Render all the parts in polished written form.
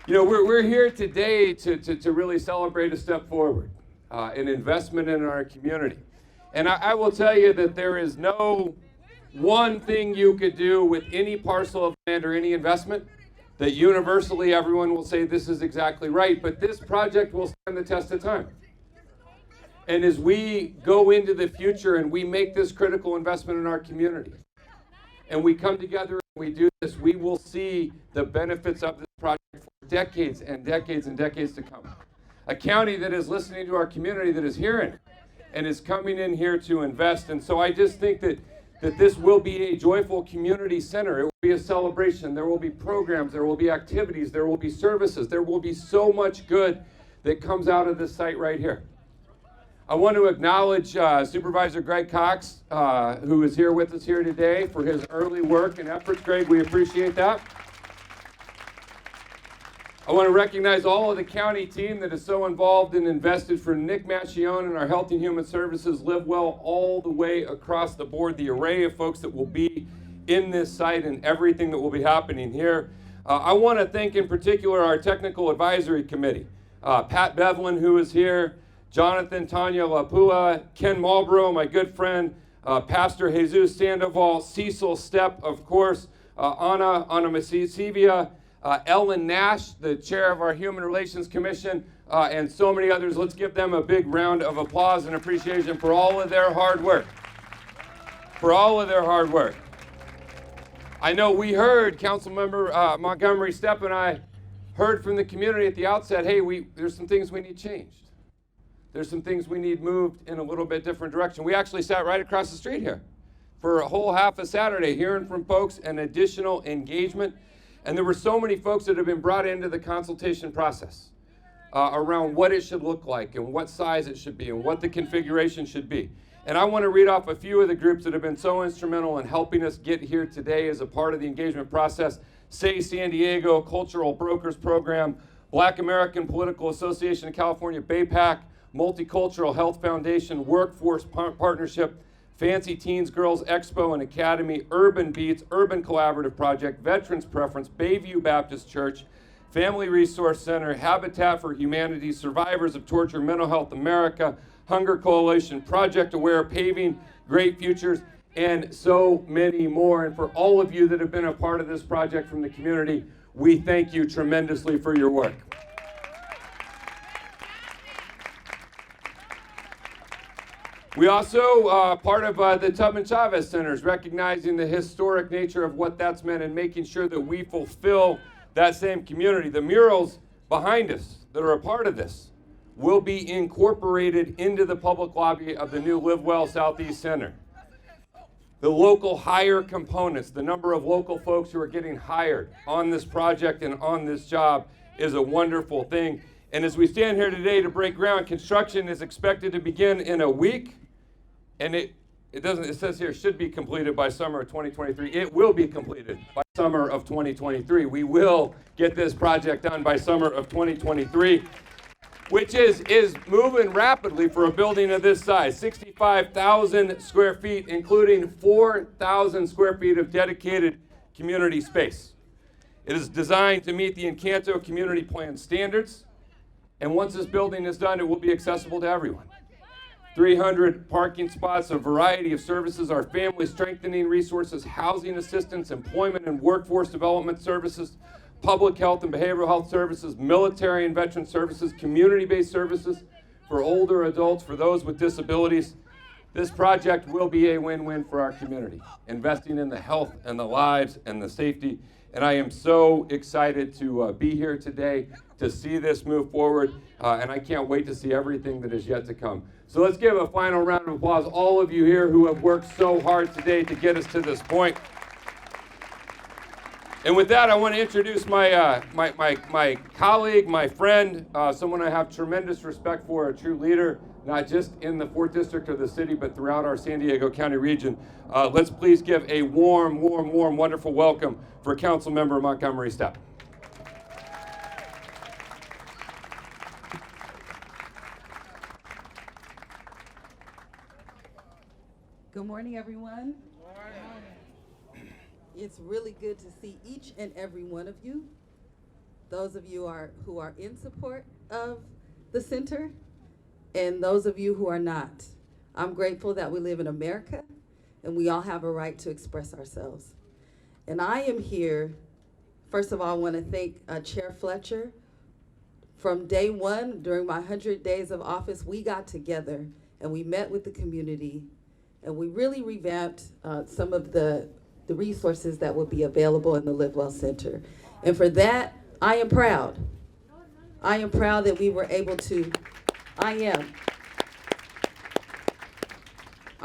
You know, we're here today to really celebrate a step forward, an investment in our community. And I will tell you that there is no one thing you could do with any parcel of land or any investment that universally everyone will say this is exactly right, but this project will stand the test of time. And as we go into the future and we make this critical investment in our community, and we come together and we do this, we will see the benefits of this project for decades and decades and decades to come. A county that is listening to our community, that is hearing and is coming in here to invest. And so I just think that this will be a joyful community center. It will be a celebration. There will be programs. There will be activities. There will be services. There will be so much good that comes out of this site right here. I want to acknowledge Supervisor Greg Cox, who is here with us here today, for his early work and efforts. Greg, we appreciate that. I want to recognize all of the county team that is so involved and invested, for Nick Machione and our Health and Human Services, Live Well, all the way across the board, the array of folks that will be in this site and everything that will be happening here. I want to thank in particular our Technical Advisory Committee, Pat Bevlin, who is here, Jonathan Tanya Lapua, Ken Marlborough, my good friend, Pastor Jesus Sandoval, Cecil Stepp, of course, Anna Masivia, Ellen Nash, the chair of our Human Relations Commission, and so many others. Let's give them a big round of applause and appreciation for all of their hard work. For all of their hard work. I know we heard, Councilmember Montgomery Stepp and I heard from the community at the outset, hey, there's some things we need changed. There's some things we need moved in a little bit different direction. We actually sat right across the street here for a whole half a Saturday hearing from folks and additional engagement. And there were so many folks that have been brought into the consultation process around what it should look like and what size it should be and what the configuration should be. And I want to read off a few of the groups that have been so instrumental in helping us get here today as a part of the engagement process. Say San Diego Cultural Brokers Program, Black American Political Association of California, BAPAC, Multicultural Health Foundation, Workforce Partnership, Fancy Teens Girls Expo and Academy, Urban Beats, Urban Collaborative Project, Veterans Preference, Bayview Baptist Church, Family Resource Center, Habitat for Humanity, Survivors of Torture, Mental Health America, Hunger Coalition, Project Aware, Paving Great Futures, and so many more. And for all of you that have been a part of this project from the community, we thank you tremendously for your work. We also, part of the Tubman Chavez Centers, recognizing the historic nature of what that's meant and making sure that we fulfill that same community. The murals behind us that are a part of this will be incorporated into the public lobby of the new Live Well Southeast Center. The local hire components, the number of local folks who are getting hired on this project and on this job, is a wonderful thing. And as we stand here today to break ground, construction is expected to begin in a week. And it says here, should be completed by summer of 2023. It will be completed by summer of 2023. We will get this project done by summer of 2023, which is moving rapidly for a building of this size. 65,000 square feet, including 4,000 square feet of dedicated community space. It is designed to meet the Encanto Community Plan standards. And once this building is done, it will be accessible to everyone. 300 parking spots, a variety of services, our family strengthening resources, housing assistance, employment and workforce development services, public health and behavioral health services, military and veteran services, community-based services for older adults, for those with disabilities. This project will be a win-win for our community, investing in the health and the lives and the safety. And I am so excited to be here today to see this move forward, and I can't wait to see everything that is yet to come. So let's give a final round of applause, all of you here who have worked so hard today to get us to this point. And with that, I want to introduce my colleague, my friend, someone I have tremendous respect for, a true leader, not just in the 4th District of the city, but throughout our San Diego County region. Let's please give a warm, wonderful welcome for Councilmember Montgomery Stepp. Good morning, everyone. It's really good to see each and every one of you. those of you who are in support of the center and those of you who are not. I'm grateful that we live in America and we all have a right to express ourselves. And I am here, first of all, I want to thank Chair Fletcher. From day one, during my 100 days of office, we got together and we met with the community and we really revamped some of the resources that would be available in the Live Well Center. And for that, I am proud. I am proud that we were able to, I'm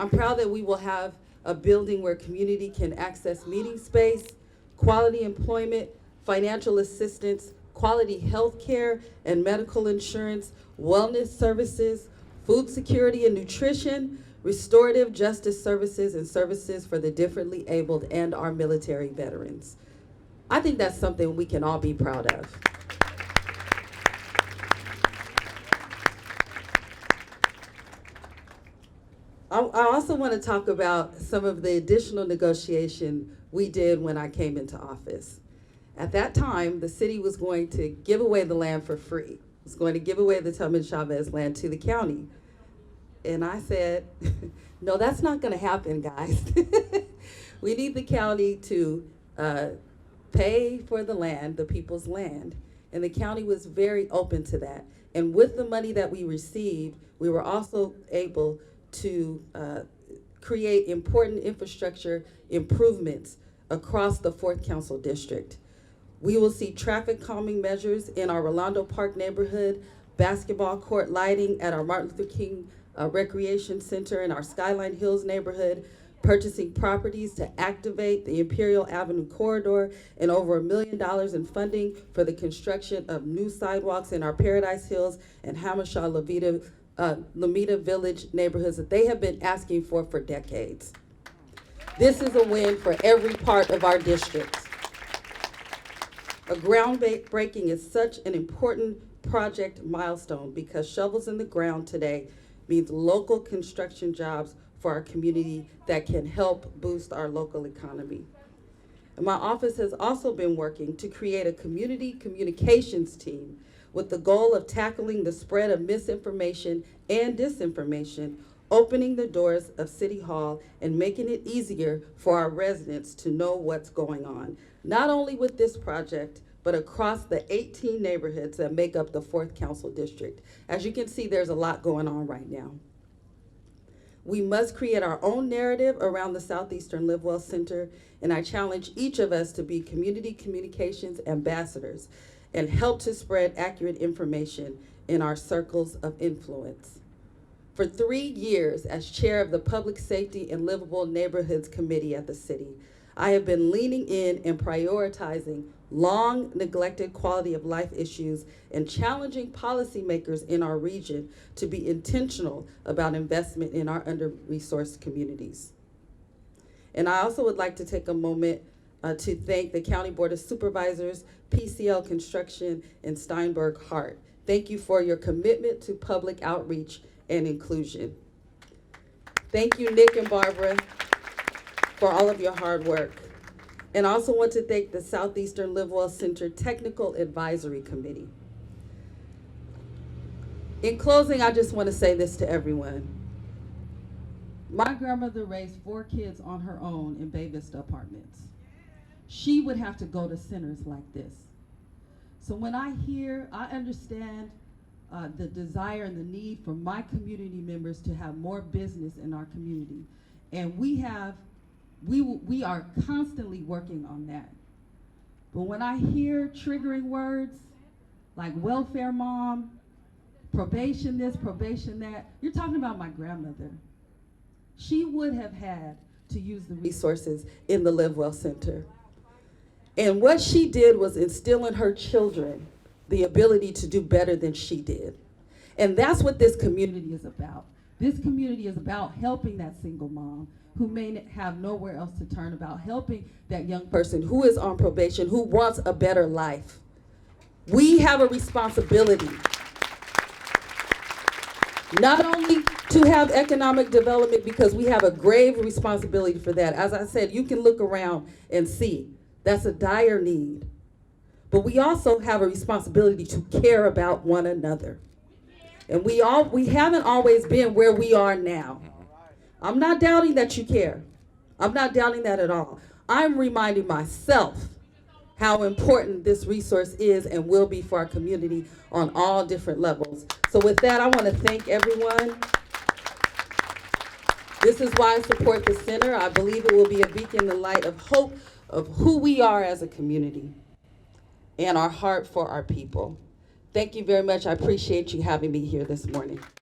proud that we will have a building where community can access meeting space, quality employment, financial assistance, quality health care and medical insurance, wellness services, food security and nutrition, restorative justice services, and services for the differently abled and our military veterans. I think that's something we can all be proud of. I also want to talk about some of the additional negotiation we did when I came into office. At that time, the city was going to give away the land for free. It was going to give away the Tubman Chavez land to the county. And I said, no, that's not going to happen, guys. We need the county to pay for the land, the people's land. And the county was very open to that. And with the money that we received, we were also able to create important infrastructure improvements across the 4th Council District. We will see traffic calming measures in our Rolando Park neighborhood, basketball court lighting at our Martin Luther King Recreation Center in our Skyline Hills neighborhood, purchasing properties to activate the Imperial Avenue corridor, and over $1 million in funding for the construction of new sidewalks in our Paradise Hills and Hamashaw Lamita Village neighborhoods that they have been asking for decades. This is a win for every part of our district. A groundbreaking is such an important project milestone because shovels in the ground today means local construction jobs for our community that can help boost our local economy. And my office has also been working to create a community communications team with the goal of tackling the spread of misinformation and disinformation, opening the doors of City Hall and making it easier for our residents to know what's going on, not only with this project, but across the 18 neighborhoods that make up the 4th Council District. As you can see, there's a lot going on right now. We must create our own narrative around the Southeastern Live Well Center, and I challenge each of us to be community communications ambassadors and help to spread accurate information in our circles of influence. For 3 years as chair of the Public Safety and Livable Neighborhoods Committee at the city, I have been leaning in and prioritizing long neglected quality of life issues and challenging policymakers in our region to be intentional about investment in our under-resourced communities. And I also would like to take a moment to thank the County Board of Supervisors, PCL Construction, and Steinberg Hart. Thank you for your commitment to public outreach and inclusion. Thank you, Nick and Barbara, for all of your hard work. And I also want to thank the Southeastern Live Well Center Technical Advisory Committee. In closing, I just want to say this to everyone. My grandmother raised 4 kids on her own in Bay Vista Apartments. She would have to go to centers like this. So when I understand the desire and the need for my community members to have more business in our community. And we are constantly working on that. But when I hear triggering words like welfare mom, probation this, probation that, you're talking about my grandmother. She would have had to use the resources in the Live Well Center. And what she did was instill in her children the ability to do better than she did. And that's what this community is about. This community is about helping that single mom who may have nowhere else to turn, about helping that young person who is on probation, who wants a better life. We have a responsibility not only to have economic development, because we have a grave responsibility for that. As I said, you can look around and see that's a dire need. but we also have a responsibility to care about one another. And we haven't always been where we are now. I'm not doubting that you care. I'm not doubting that at all. I'm reminding myself how important this resource is and will be for our community on all different levels. So with that, I want to thank everyone. This is why I support the center. I believe it will be a beacon in the light of hope of who we are as a community and our heart for our people. Thank you very much. I appreciate you having me here this morning.